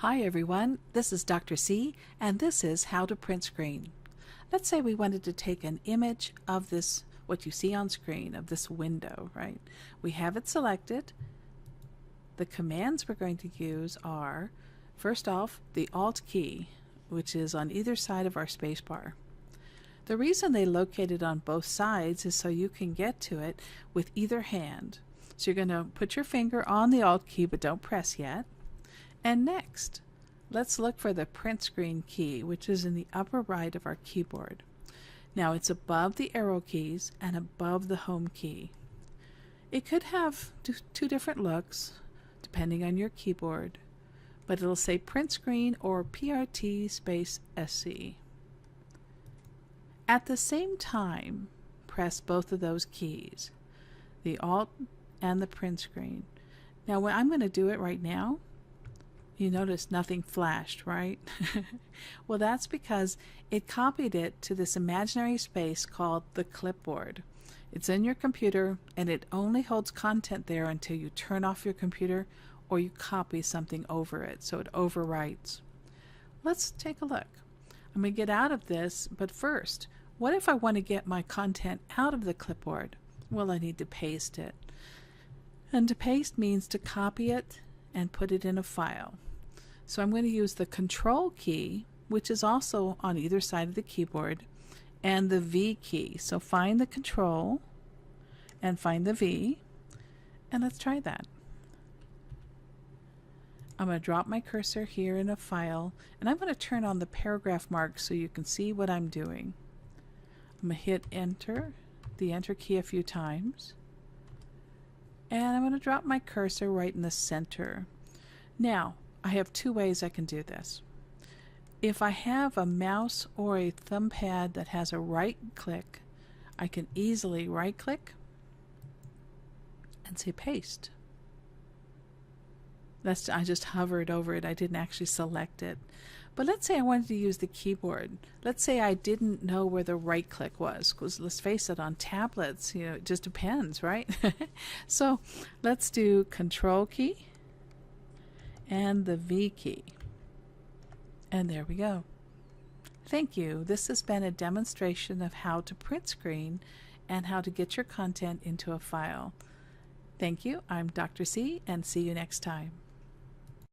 Hi everyone, this is Dr. C and this is How to Print Screen. Let's say we wanted to take an image of this, what you see on screen, of this window, right? We have it selected. The commands we're going to use are, first off, the Alt key, which is on either side of our spacebar. The reason they locate it on both sides is so you can get to it with either hand. So you're going to put your finger on the Alt key, but don't press yet. And next, let's look for the PrintScreen key, which is in the upper right of our keyboard. Now it's above the arrow keys and above the home key. It could have two different looks depending on your keyboard, but it'll say PrintScreen or PRT space SC. At the same time, press both of those keys, the Alt and the PrintScreen. Now I'm going to do it right now. You notice nothing flashed, right? Well, that's because it copied it to this imaginary space called the clipboard. It's in your computer and it only holds content there until you turn off your computer or you copy something over it, so it overwrites. Let's take a look. I'm going to get out of this, but first, what if I want to get my content out of the clipboard? Well, I need to paste it. And to paste means to copy it and put it in a file. So I'm going to use the Control key, which is also on either side of the keyboard, and the V key. So find the Control and find the V, and let's try that. I'm going to drop my cursor here in a file, and I'm going to turn on the paragraph mark so you can see what I'm doing. I'm going to hit Enter, the Enter key a few times, and I'm going to drop my cursor right in the center. Now, I have two ways I can do this. If I have a mouse or a thumb pad that has a right click, I can easily right click and say paste. I just hovered over it. I didn't actually select it. But let's say I wanted to use the keyboard. Let's say I didn't know where the right click was, because let's face it, on tablets, it just depends, right? So let's do Control key and the V key. And there we go. Thank you. This has been a demonstration of how to print screen and how to get your content into a file. Thank you. I'm Dr. C, and see you next time.